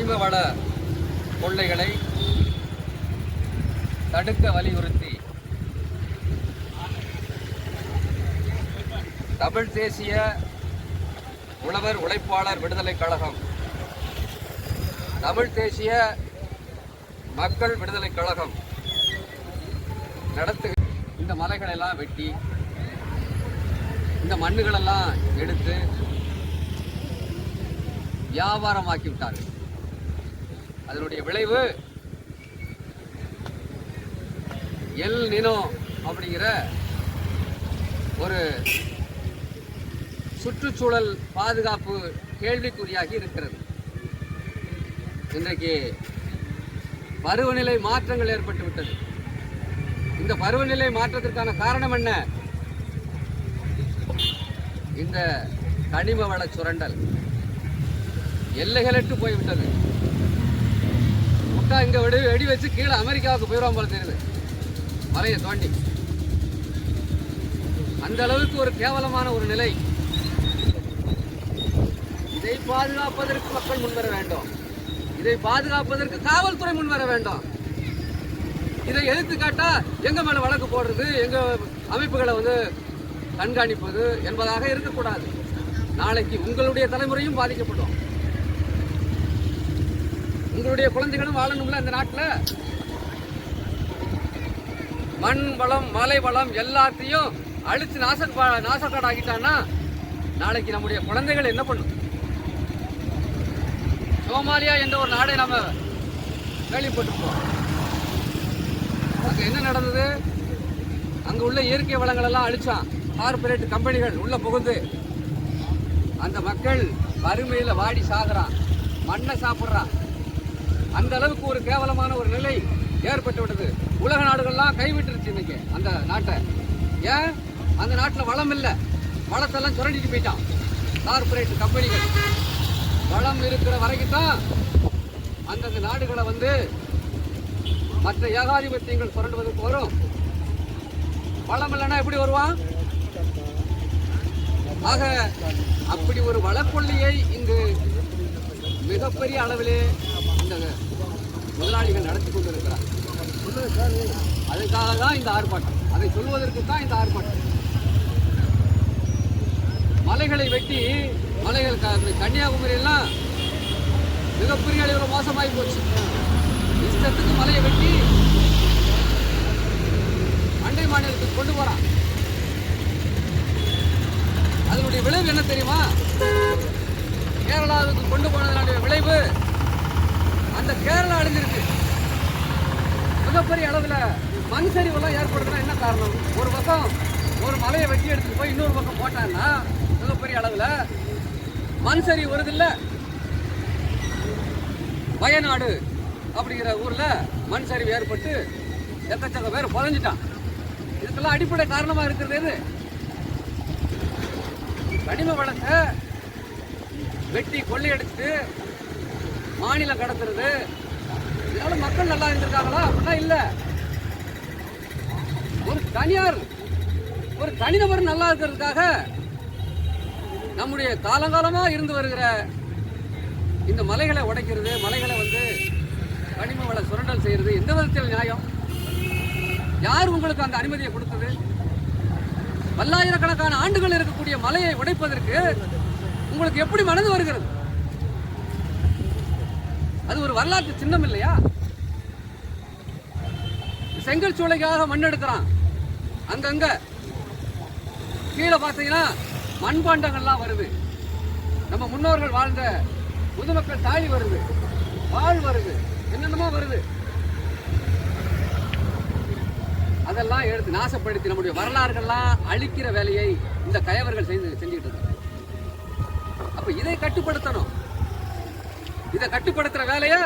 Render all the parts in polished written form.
கனிம வள கொள்ளைகளை தடுக்க வலியுறுத்தி தமிழ் தேசிய உழவர் உழைப்பாளர் விடுதலைக் கழகம், தமிழ் தேசிய மக்கள் விடுதலைக் கழகம் நடத்து இந்த மலைகளெல்லாம் வெட்டி இந்த மண்ணுகளெல்லாம் எடுத்து வியாபாரமாக்கி விட்டார்கள். அதனுடைய விளைவு எல் நினோ அப்படிங்கிற ஒரு சுற்றுச்சூழல் பாதுகாப்பு கேள்விக்குறியாகி இருக்கிறது. இன்றைக்கு பருவநிலை மாற்றங்கள் ஏற்பட்டுவிட்டது. இந்த பருவநிலை மாற்றத்திற்கான காரணம் என்ன? இந்த கனிம வள சுரண்டல் எல்லைகளற்று போய்விட்டது. முட்டா இங்க வெடி வச்சு கீழே அமெரிக்காவுக்கு போயிடுவான் போல தெரியுது, மலையை தோண்டி. அந்த அளவுக்கு ஒரு கேவலமான ஒரு நிலை. இதை பாதுகாப்பதற்கு மக்கள் முன்வர வேண்டும். இதை பாதுகாப்பதற்கு காவல்துறை முன்வர வேண்டும். இதை எதிர்த்து காட்டா எங்க மேல வழக்கு போடுறது, எங்க அமைப்புகளை கண்காணிப்பது என்பதாக இருக்கக்கூடாது. நாளைக்கு உங்களுடைய தலைமுறையும் பாதிக்கப்படும். உங்களுடைய குழந்தைகளும் வாழணும்ல இந்த நாட்டில். மண் வளம் மலை வளம் எல்லாத்தையும் அழிச்சு நாசக்காடாகிட்டான்னா நாளைக்கு நம்முடைய குழந்தைகள் என்ன பண்ணும்? சோமாலியா என்ற ஒரு நாடை நாம கேள்விப்பட்டிருப்போம். அங்க என்ன நடந்தது? அங்க உள்ள இயற்கை வளங்கள் எல்லாம் அழிச்சான். கார்பரேட் கம்பெனிகள் உள்ள புகுந்து அந்த மக்கள் வறுமையில வாடி சாகுறான், மண்ணை சாப்பிட்றான். அந்த அளவுக்கு ஒரு கேவலமான ஒரு நிலை ஏற்பட்டு விட்டது. உலக நாடுகள்லாம் கைவிட்டுருச்சு இன்னைக்கு அந்த நாட்டை. ஏன்? அந்த நாட்டில் வளம் இல்லை, வளத்தெல்லாம் சுரண்டிட்டு போயிட்டான் கார்பரேட் கம்பெனிகள். வளம் இருக்கிற வரைக்கும் தான் அந்தந்த நாடுகளை மற்ற ஏகாதிபத்தியங்கள் சுரண்டுவதற்கு வரும். வளம் இல்லைன்னா எப்படி வருவான்? ஆக அப்படி ஒரு வளக்கொள்ளையை இங்கு மிகப்பெரிய அளவிலே இந்த முதலாளிகள் நடத்தி கொண்டிருக்கிறார். அதுக்காக தான் இந்த ஆர்ப்பாட்டம், அதை சொல்வதற்கு தான் இந்த ஆர்ப்பாட்டம். மலைகளை வெட்டி மலைகள் கன்னியாகுமரி எல்லாம் மிகப்பெரிய அளவில் மோசமாகி போச்சு. இஷ்டத்துக்கு மலையை வெட்டி அண்டை மாநிலத்துக்கு கொண்டு போறான். அதனுடைய விளைவு என்ன தெரியுமா? கேரளாவுக்கு கொண்டு போனதனுடைய விளைவு அந்த கேரளா அழிஞ்சிருக்கு. மிகப்பெரிய அளவில் மண் சரிவெல்லாம் ஏற்படுத்தினா என்ன காரணம்? ஒரு பக்கம் ஒரு மலையை வெட்டி எடுத்துட்டு போய் இன்னொரு பக்கம் போட்டான்னா மிகப்பெரிய அளவில் மண் சரிவு வருது இல்ல. வயநாடு அப்படிங்கிற ஊர்ல மண் சரிவு ஏற்பட்டு எக்கச்சக்க பேர் புதஞ்சிட்டான். இதுக்கெல்லாம் அடிப்படை காரணமா இருக்கிறது எது? கனிம வளத்தை வெட்டி கொள்ளையடிச்சுட்டு மாநிலம் கடத்துறது. இதனால மக்கள் நல்லா இருந்திருக்காங்களா? அப்படின்னா இல்ல. ஒரு தனிநபர் நல்லா இருக்கிறதுக்காக நம்முடைய காலங்காலமா இருந்து வருகிற இந்த மலைகளை உடைக்கிறது, மலைகளை கனிம வள சுரண்டல் செய்யறது எந்த விதத்தில் நியாயம்? யார் உங்களுக்கு அந்த அனுமதியை கொடுத்தது? பல்லாயிரக்கணக்கான ஆண்டுகள் இருக்கக்கூடிய மலையை உடைப்பதற்கு உங்களுக்கு எப்படி மனது வருகிறது? அது ஒரு வரலாற்று சின்னம் இல்லையா? செங்கல் சூளைக்காக மண் எடுக்கிறான். அங்கங்க கீழே பார்த்தீங்கன்னா மண்பாண்டங்கள்லாம் வருது. நம்ம முன்னோர்கள் வாழ்ந்த முதுமக்கள் தாலி வருது, வாழ் வருது, என்னென்னமோ வருது. அதெல்லாம் எடுத்து நாசப்படுத்தி நம்முடைய வரலாறுகள்லாம் அழிக்கிற வேலையை இந்த கயவர்கள் செஞ்சுக்கிட்டு இருக்காங்க. அப்ப இதை கட்டுப்படுத்தணும். இதை கட்டுப்படுத்துற வேலையை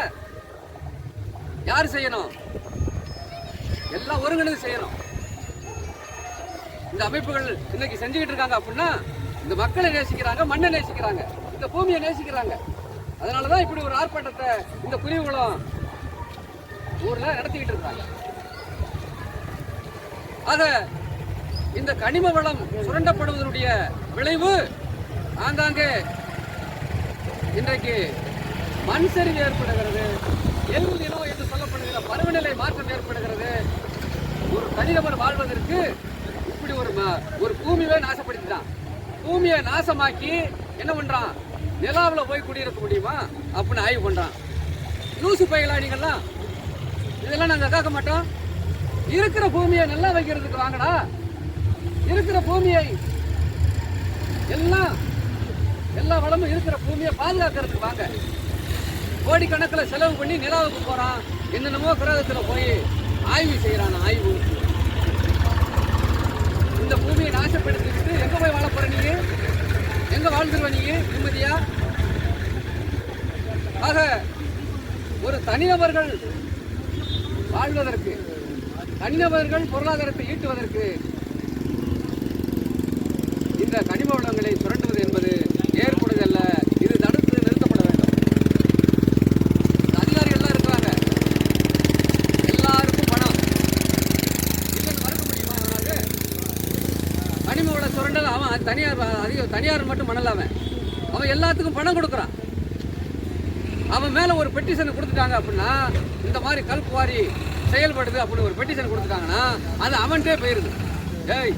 யார் செய்யணும்? எல்லாம் ஒருங்கிணைந்து செய்யணும். இந்த அமைப்புகள் இன்னைக்கு செஞ்சுக்கிட்டு இருக்காங்க. அப்படின்னா இந்த மக்களை நேசிக்கிறாங்க, மண்ணை நேசிக்கிறாங்க, இந்த பூமியை நேசிக்கிறாங்க. அதனாலதான் இப்படி ஒரு ஆர்ப்பாட்டத்தை இந்த குருவிகுளம் ஊர்ல நடத்திக்கிட்டு இருக்காங்க. ஆக இந்த கனிம வளம் சுரண்டப்படுவதனுடைய விளைவு ஆங்காங்கே இன்றைக்கு மண் சரிவு ஏற்படுகிறது, எல் நிலோ என்று சொல்லப்படுகிற பருவநிலை மாற்றம் ஏற்படுகிறது. ஒரு தனிநபர் வாழ்வதற்கு இப்படி ஒரு பூமியை நாசப்படுத்திட்டான். பூமியை நாசமாக்கி என்ன பண்றான்? நிலாவில் போய் குடியிருக்க முடியுமா அப்படின்னு ஆய்வு பண்றான். லூசு பையலா நீங்கள்லாம்? இதெல்லாம் நாங்கள் கேட்க மாட்டோம். இருக்கிற பூமியை நல்லா வைக்கிறதுக்கு வாங்கடா. இருக்கிற பூமியை எல்லா வளமும் இருக்கிற பூமியை பாதுகாக்கிறதுக்கு வாங்க. கோடிக்கணக்கில் செலவு பண்ணி நிலாவுக்கு போறான், என்னென்னமோ கிரகத்தில் போய் ஆய்வு செய்யறான். ஆய்வு இந்த பூமியை நாசப்படுத்திக்கிட்டு எங்க போய் வாழ போற? நீ எங்க வாழ்ந்துருவ? நீ நிம்மதியா? ஆக ஒரு தனிநபர்கள் வாழ்வதற்கு, தனிநபர்கள் பொருளாதாரத்தை ஈட்டுவதற்கு இந்த கனிம வளங்களை சுரண்டுவது என்பது ஏற்படுவதல்ல. இது தடுத்து நிறுத்தப்பட வேண்டும். அதிகாரிகள்லாம் இருக்கிறாங்க, எல்லாருக்கும் பணம் இல்லைன்னு மறுக்க முடியுமா? அவனால கனிம வள சுரண்டல் அவன் தனியார் மட்டும் பண்ணல. அவன் எல்லாத்துக்கும் பணம் கொடுக்குறான். அவன் மேல ஒரு பெட்டிஷன் கொடுத்துட்டாங்க அப்படின்னா, இந்த மாதிரி கல்குவாரி செயல்படுது அப்படின்னு ஒரு பெட்டிஷன் கொடுத்துட்டாங்கன்னா அது அவன்கிட்டே போயிருது. ஏய்,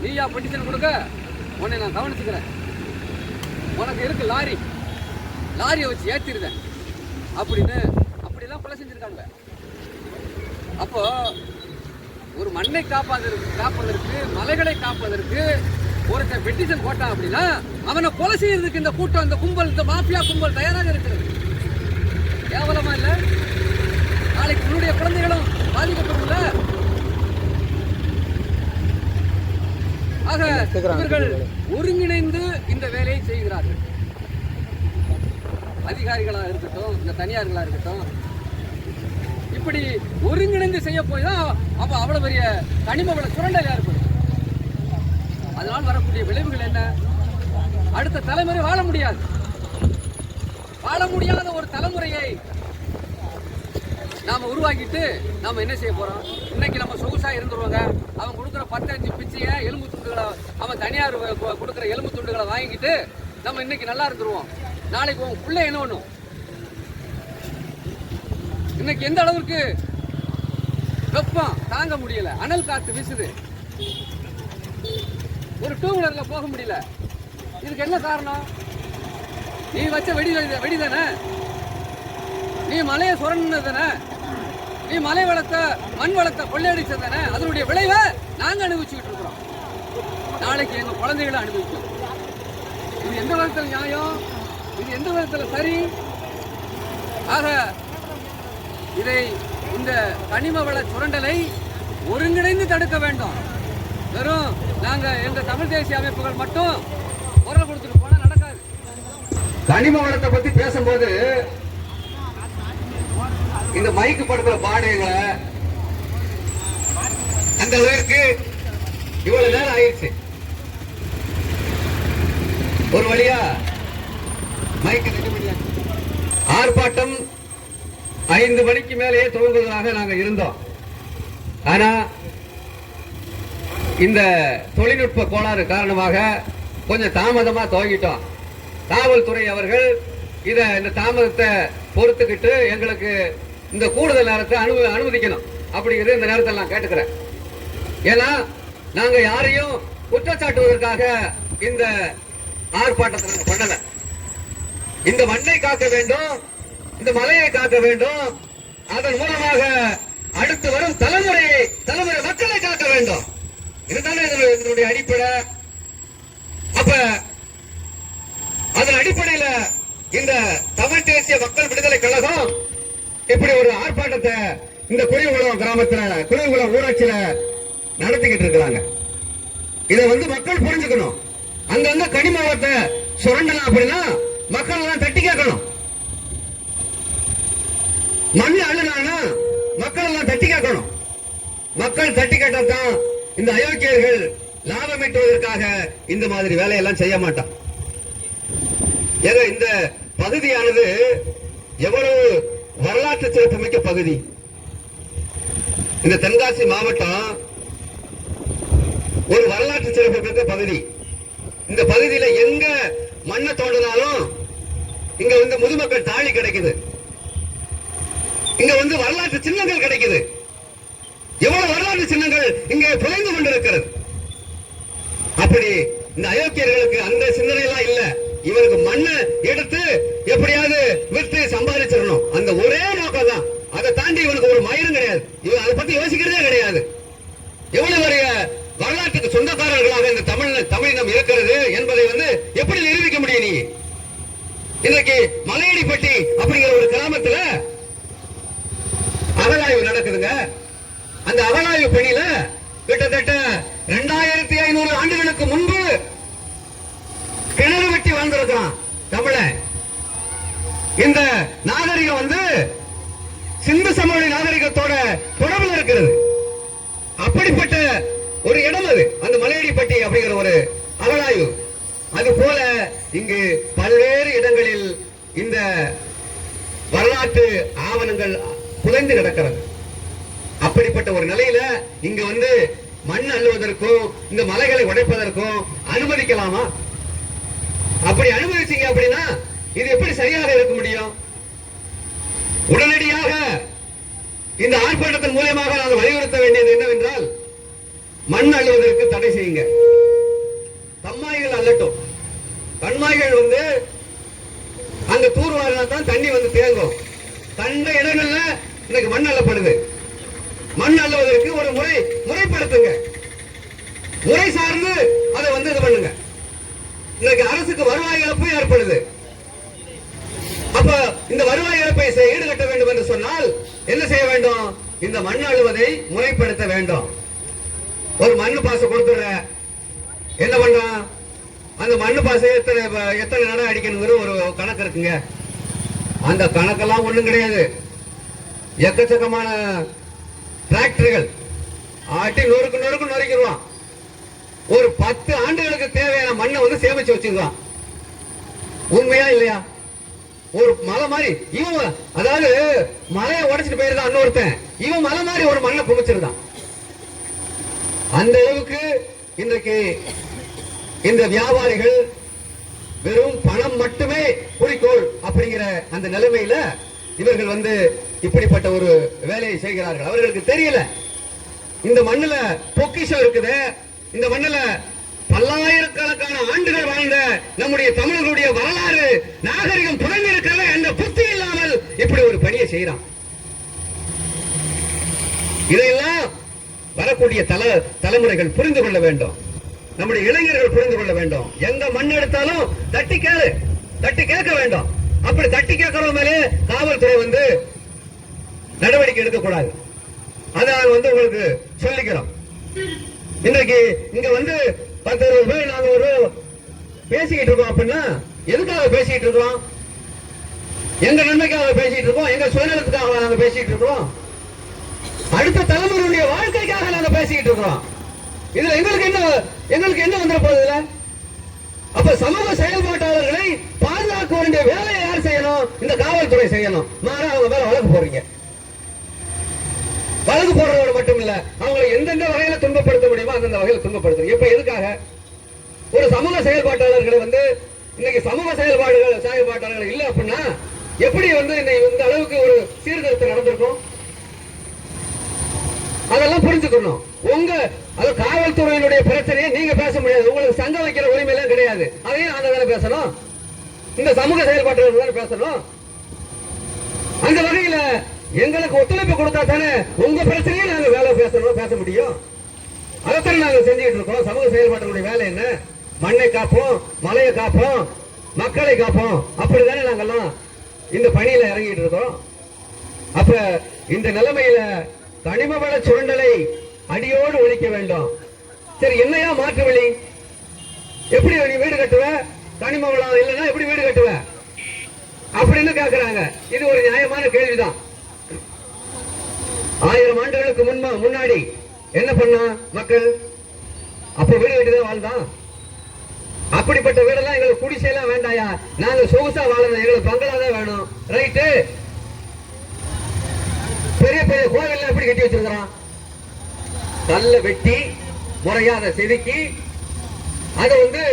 நீயா பெட்டிஷன் கொடுக்க? உன்னை நான் கவனிச்சுக்கிறேன். உனக்கு இருக்கு லாரியை வச்சு ஏற்றிருந்தேன் அப்படின்னு அப்படிலாம் கொலை செஞ்சிருக்காங்க. அப்போ ஒரு மண்ணை காப்பதற்கு, மலைகளை காப்பதற்கு ஒருத்தன் பெட்டிஷன் போட்டான் அப்படின்னா அவனை கொலை செய்யறதுக்கு இந்த கூட்டம், இந்த கும்பல், இந்த மாஃபியா கும்பல் தயாராக இருக்கிறது. கேவலமா இல்ல? நாளைக்கு உன்னுடைய குழந்தைகளும் பாதிக்கப்பட்டுள்ள. ஆக இவர்கள் ஒருங்கிணைந்து இந்த வேலையை செய்கிறார்கள். அதிகாரிகளாக இருக்கட்டும், இந்த தனியார்களாக இருக்கட்டும், இப்படி ஒருங்கிணைந்து செய்ய போய் தான் அப்ப அவ்வளவு பெரிய கனிம வள சுரண்டல் ஏற்படும். அதனால் வரக்கூடிய விளைவுகள் என்ன? அடுத்த தலைமுறை வாழ முடியாது. வாழ முடியாத ஒரு தலைமுறையை நாம உருவாக்கிட்டு நாம என்ன செய்ய போறோம்? இன்னைக்கு நம்ம சொகுசா இருந்துருவாங்க. அவன் கொடுக்குற 10-5 பிச்சைய எலும்பு துண்டுகளை, அவன் தனியார் கொடுக்குற எலும்பு துண்டுகளை வாங்கிட்டு நம்ம இன்னைக்கு நல்லா இருந்துருவோம். நாளைக்கு உன் பிள்ளை என்ன பண்ணும்? இன்னைக்கு எந்த அளவுக்கு வெப்பம் தாங்க முடியல, அனல் காத்து வீசுது, ஒரு 2 வீலர்ல போக முடியல. இதுக்கு என்ன காரணம்? நீ வச்ச வெடி தானே? நீ மலையை சுரண்டதானே? நீ மலை வளத்தை, மண் வளத்தை கொள்ளையடிச்சதானே? அதனுடைய விளைவை நாங்க அனுபவிச்சுக்கிட்டு இருக்கிறோம். நாளைக்கு எங்க குழந்தைகளை அனுபவிக்கும். இது எந்த விதத்தில் நியாயம்? இது எந்த விதத்தில் சரி? ஆக இதை, இந்த கனிம வள சுரண்டலை ஒருங்கிணைந்து தடுக்க வேண்டும். வெறும் நாங்க எங்க தமிழ் தேசிய அமைப்புகள் மட்டும் குரல் கொடுத்துட்டு போனா நடக்காது. கனிம வளத்தை பத்தி பேசும்போது இந்த மைக்கு படுத்துற பாடைகளை அந்த அளவுக்கு இவ்வளவு நேரம் ஆயிடுச்சு. ஒரு வழியா மைக்கு ஆர்ப்பாட்டம் 5 மணிக்கு மேலேயே துவங்குவதாக நாங்கள் இருந்தோம். ஆனா இந்த தொழில்நுட்ப கோளாறு காரணமாக கொஞ்சம் தாமதமா துவங்கிட்டோம். காவல்துறை அவர்கள் இந்த தாமதத்தை பொறுத்துக்கிட்டு எங்களுக்கு இந்த கூடுதல் நேரத்தை அனுமதிக்கணும் அப்படிங்கிறது இந்த நேரத்தில் நான் கேட்டுக்கிறேன். ஏன்னா நாங்க யாரையும் குற்றச்சாட்டுவதற்காக இந்த ஆர்ப்பாட்டத்தை நாங்க பண்ணல. இந்த மண்ணை காக்க வேண்டும், இந்த மலையை காக்க வேண்டும், அதன் மூலமாக அடுத்து வரும் தலைமுறை மக்களை காக்க வேண்டும். இதுதானே இதனுடைய அடிப்படை. அப்ப அதன் அடிப்படையில இந்த தமிழ் தேசிய மக்கள் விடுதலை கழகம் இப்படி ஒரு ஆர்ப்பாட்டத்தை இந்த குருவிகுளம் கிராமத்துல, குருவிகுளம் ஊராட்சியில நடத்திக்கிட்டு இருக்கிறாங்க. இதை மக்கள் புரிஞ்சுக்கணும். அங்கங்க கனிம வளத்தை சுரண்டலாம் அப்படின்னா மக்கள் எல்லாம் தட்டி கேட்கணும். மண் அள்ளுனா மக்கள் எல்லாம் தட்டி கேட்கணும். மக்கள் தட்டி கேட்டாதான் இந்த அயோக்கியர்கள் லாபம் ஈட்டுவதற்காக இந்த மாதிரி வேலையெல்லாம் செய்ய மாட்டான். ஏதோ இந்த பகுதியானது எவ்வளவு வரலாற்று சிறப்புமிக்க பகுதி. இந்த தென்காசி மாவட்டம் ஒரு வரலாற்று சிறப்புமிக்க பகுதி. இந்த பகுதியில எங்க மண்ணை தோண்டினாலும் இங்க வந்து முதுமக்கள் தாலி கிடைக்குது, இங்க வந்து வரலாற்று சின்னங்கள் கிடைக்குது. எவ்வளவு வரலாற்று சின்னங்கள் இங்கே புதைந்து கொண்டிருக்கிறது. அப்படி இந்த அயோக்கியர்களுக்கு அந்த சிந்தனை எல்லாம் இல்ல. இவருக்கு மண்ணை எடுத்து எப்படியாவது விற்று சம்பாதிச்சிடணும், அந்த ஒரே நோக்கம் தான். அதை தாண்டி இவனுக்கு ஒரு மயிரும் கிடையாது. இவன் அதை பத்தி யோசிக்கிறதே கிடையாது. எவ்வளவு பெரிய வரலாற்றுக்கு சொந்தக்காரர்களாக இந்த தமிழினம் இருக்கிறது என்பதை வந்து எப்படி நிரூபிக்க முடியும்? நீ இன்றைக்கு மலையடிப்பட்டி அப்படிங்கிற ஒரு கிராமத்துல அகழாய்வு நடக்குதுங்க. அந்த அகழாய்வு பணியில கிட்டத்தட்ட 2500 ஆண்டுகளுக்கு முன்பு கிணறு வெட்டி வாழ்ந்திருக்கிறான் தமிழன். இந்த நாகரிகம் வந்து சிந்து சமவெளி நாகரிகத்தோட தொடர்பில் இருக்கிறது. அப்படிப்பட்ட ஒரு இடம் அது, அந்த மலையடிப்பட்டி அப்படிங்கிற ஒரு அகழாய்வு. அது போல இங்கு பல்வேறு இடங்களில் இந்த வரலாற்று ஆவணங்கள் புதைந்து கிடக்கிறது. அப்படிப்பட்ட ஒரு நிலையில இங்க வந்து மண் அள்ளுவதற்கும் இந்த மலைகளை உடைப்பதற்கும் அனுமதிக்கலாமா? அப்படி அனுமதிச்சீங்க அப்படின்னா இது எப்படி சரியாக இருக்க முடியும்? உடனடியாக இந்த ஆர்ப்பாட்டத்தின் மூலமாக நாங்கள் வலியுறுத்த வேண்டியது என்னவென்றால், மண் அள்ளுவதற்கு தடை செய்யுங்க. கண்மாய்கள் அள்ளட்டும். கண்மாய்கள் வந்து அங்க தூர்வாரினா தான் தண்ணி வந்து தேங்கும். கண்ட இடங்கள்ல இன்னைக்கு மண் அள்ளப்படுது. மண் அள்ளுவதற்கு ஒரு முறைப்படுத்துங்க, முறை சார்ந்து அதை வந்து இது பண்ணுங்க. இன்னைக்கு அரசுக்கு வருவாய் இழப்பு ஏற்படுது. அப்ப இந்த வருவாய் இழப்பை ஈடுகட்ட வேண்டும் என்று சொன்னால் என்ன செய்ய வேண்டும்? இந்த மண் அள்ளுவதை முறைப்படுத்த வேண்டும். ஒரு மண்ணு பாசை கொடுத்துடுற, என்ன பண்றான்? அந்த மண்ணு பாசை எத்தனை நட அடிக்கணுங்கிற ஒரு கணக்கு இருக்குங்க. அந்த கணக்கெல்லாம் ஒண்ணும் கிடையாது. எக்கச்சக்கமான டிராக்டர்கள் ஆட்டி நொறுக்கு நொறுக்கிடுவான். ஒரு 10 ஆண்டுகளுக்கு தேவையான மண்ணை வந்து சேமிச்சு வச்சிருக்கான். உண்மையா இல்லையா? ஒரு மலை மாதிரி இவன், அதாவது மலையை உடைச்சிட்டு போயிருந்தான் இன்னொருத்தன், இவன் மலை மாதிரி ஒரு மண்ணை குமிச்சிருந்தான். அந்த அளவுக்கு இன்றைக்கு இந்த வியாபாரிகள் வெறும் பணம் மட்டுமே குறிக்கோள் அப்படிங்கிற அந்த நிலைமையில இவர்கள் வந்து இப்படிப்பட்ட ஒரு வேலையை செய்கிறார்கள். அவர்களுக்கு தெரியல இந்த மண்ணுல பொக்கிஷம் இருக்குது, இந்த மண்ணுல பல்லாயிரக்கணக்கான ஆண்டுகள் வாழ்ந்த நம்முடைய தமிழர்களுடைய வரலாறு நாகரிகம் புரிந்து இருக்கிறது என்ற புத்தி இல்லாமல் இப்படி ஒரு பணியை செய்யறான். இதையெல்லாம் வரக்கூடிய தலைமுறைகள் புரிந்து கொள்ள வேண்டும். நம்முடைய இளைஞர்கள் புரிந்து கொள்ள வேண்டும். எந்த மண் எடுத்தாலும் தட்டி கேட்க வேண்டும். அப்படி தட்டி கேட்கிறவங்க மேலே காவல்துறை வந்து நடவடிக்கை எடுக்கக்கூடாது. அதான் வந்து உங்களுக்கு சொல்லிக்கிறோம். இன்றைக்கு இங்க வந்து 10-20 பேர் நாங்க ஒரு பேசிக்கிட்டு இருக்கோம் அப்படின்னா எதுக்காக பேசிக்கிட்டு இருக்கோம்? எங்க நன்மைக்காக பேசிட்டு இருக்கோம், எங்க சுயநலத்துக்காக நாங்க பேசிட்டு இருக்கோம், அடுத்த தலைமுறையுடைய வாழ்க்கைக்காக நாங்க பேசிக்கிட்டு இருக்கோம். இதுல எங்களுக்கு என்ன வந்துட போகுது? அப்ப சமூக செயல்பாட்டாளர்களை பாதுகாக்க வேண்டிய வேலையை யார் செய்யணும்? இந்த காவல்துறை செய்யணும். மாறா அவங்க மேல வழக்கு போடுறீங்க. வழக்கு போடுறதோடு மட்டும் இல்ல, அவங்களை எந்தெந்த வகையில துன்பப்படுத்த முடியுமோ அந்தந்த வகையில துன்பப்படுத்துறீங்க. இப்ப எதுக்காக? ஒரு சமூக செயல்பாட்டாளர்களை வந்து இன்னைக்கு சமூக செயல்பாட்டாளர்கள் இல்ல அப்படின்னா எப்படி வந்து இந்த அளவுக்கு ஒரு சீர்திருத்தம் நடந்திருக்கும்? அதெல்லாம் புரிஞ்சுக்கணும். அது காவல்துறையினுடைய பிரச்சனையை நீங்க பேச முடியாது. உங்களுக்கு சங்கம் வைக்கிற உரிமை எல்லாம் கிடையாது. அதையும் நாங்க தானே பேசணும். இந்த சமூக செயல்பாட்டாளர்கள் தானே பேசணும். அந்த வகையில எங்களுக்கு ஒத்துழைப்பு கொடுத்தா தானே உங்க பிரச்சனையை நாங்க பேச முடியும். அதைத்தான் நாங்க செஞ்சுட்டு இருக்கோம். சமூக செயல்பாட்டுடைய வேலை என்ன? மண்ணை காப்போம், மலையை காப்போம், மக்களை காப்போம். அப்படித்தானே நாங்கெல்லாம் இந்த பணியில இறங்கிட்டு இருக்கோம். அப்ப இந்த நிலைமையில கனிம வள சுரண்டலை அடியோடு ஒழிக்க வேண்டும். சரி, என்னையா மாற்று வழி? எப்படி நீ வீடு கட்டுவ? கனிம வளம் இல்லைன்னா எப்படி வீடு கட்டுவ அப்படின்னு கேட்கிறாங்க. இது ஒரு நியாயமான கேள்விதான். 1000 ஆண்டுகளுக்கு முன்னாடி என்ன பண்ணா மக்கள்? அப்ப வீடு கட்டிதான் வாழ்ந்தான். அப்படிப்பட்ட வீடெல்லாம் எங்களுக்கு குடிசையெல்லாம் வேண்டாயா, நாங்க சொகுசா வாழணும், எங்களுக்கு பங்களா தான் வேணும். ரைட்டு. பெரிய பெரிய கோவில் எப்படி கட்டி வச்சிருக்கிறான்? கல்ல வெட்டி முறையா அதை செதுக்கி அதை வந்து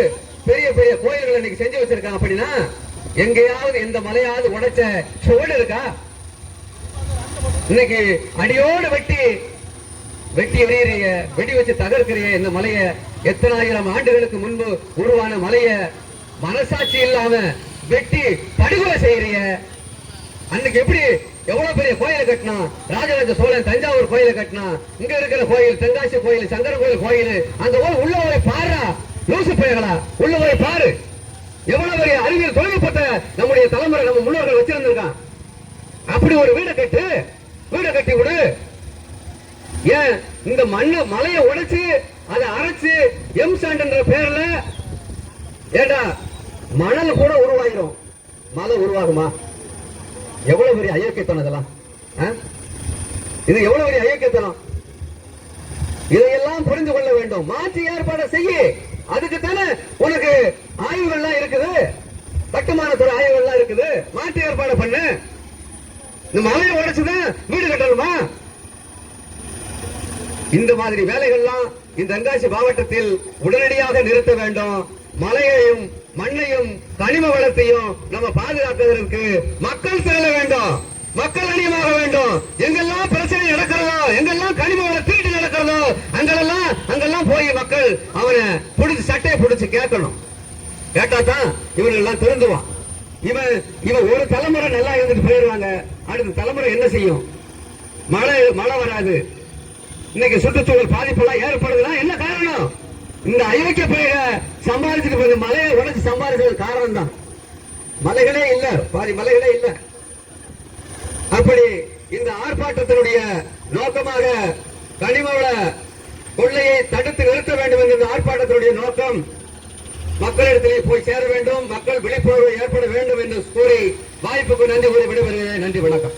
பெரிய பெரிய கோயில்கள் இன்னைக்கு செஞ்சு வச்சிருக்காங்க. அப்படின்னா எங்கேயாவது எந்த மலையாவது உடைச்ச சுவடு இருக்கா? இன்னைக்கு அடியோடு வெட்டி எறியறிய, வெடி வச்சு தகர்க்கிறிய இந்த மலையை, எத்தனை ஆயிரம் ஆண்டுகளுக்கு முன்பு உருவான மலையை மனசாட்சி இல்லாம வெட்டி படுகொலை செய்யறிய. அன்னைக்கு எப்படி எவ்வளவு பெரிய கோயிலை கட்டினா, ராஜராஜ சோழன் தஞ்சாவூர் கோயிலை கட்டினா, இங்க இருக்கிற கோயில் தென்காசி கோயில், சங்கர கோயில் கோயில், அந்த உள்ள போய் பாருடா, லூசு பயங்களா, உள்ள போய் பாரு. எவ்வளவு பெரிய அறிவியல் தொழில்நுட்பத்தை நம்முடைய தலைமுறை நம்ம முன்னோர்கள் வச்சிருந்திருக்கான். அப்படி ஒரு வீடை கட்டி விடு. ஏன் இந்த மலையை உடைச்சு அதை அரைச்சு எம்சாண்ட் என்ற பேர்ல, ஏடா மணல் கூட உருவாயிரும், மலை உருவாகுமா? எவ்வளவு பெரிய அயோக்கியத்தனம் இதெல்லாம். இது எவ்வளவு பெரிய அயோக்கியத்தனம். இதையெல்லாம் புரிந்து கொள்ள வேண்டும். மாற்று ஏற்பாடு செய்ய. அதுக்கு தானே உனக்கு ஆய்வுகள்லாம் இருக்குது, கட்டுமானத்துறை ஆய்வுகள்லாம் இருக்குது. மாற்று ஏற்பாடு பண்ணு. இந்த மலையை உடைச்சுதான் வீடு கட்டணுமா? இந்த மாதிரி வேலைகள்லாம் இந்த தென்காசி மாவட்டத்தில் உடனடியாக நிறுத்த வேண்டும். மலையையும் மண்ணையும் கனிம வளத்தையும் நம்ம பாதுகாப்பதற்கு மக்கள் செல்ல வேண்டும், மக்கள் அணியமாக வேண்டும். எங்கெல்லாம் பிரச்சனை நடக்கிறதோ, எங்கெல்லாம் கனிம வள திருட்டு நடக்கிறதோ, அங்கெல்லாம் போய் மக்கள் அவனை பிடிச்சு சட்டையை பிடிச்சு கேட்கணும். கேட்டாதான் இவர்கள் எல்லாம் திருந்துவான். இவன் ஒரு தலைமுறை நல்லா இருந்துட்டு போயிடுவாங்க, அடுத்த தலைமுறை என்ன செய்யும்? மழை வராது. இன்னைக்கு சுற்றுச்சூழல் பாதிப்பெல்லாம் ஏற்படுதுன்னா என்ன காரணம்? இந்த அயோக்கிய பயிர சம்பாதிச்சுட்டு மலையை உடைச்சு சம்பாதிச்சது காரணம் தான். மலைகளே இல்ல, பாதி மலைகளே இல்ல. அப்படி இந்த ஆர்ப்பாட்டத்தினுடைய நோக்கமாக கனிமவள கொள்ளையை தடுத்து நிறுத்த வேண்டும் என்ற ஆர்ப்பாட்டத்தினுடைய நோக்கம் மக்களிடத்திலே போய் சேர வேண்டும், மக்கள் விழிப்புணர்வு ஏற்பட வேண்டும் என்று கூறி வாய்ப்புக்கு நன்றி கூறி விடைபெறுகிறேன். நன்றி, வணக்கம்.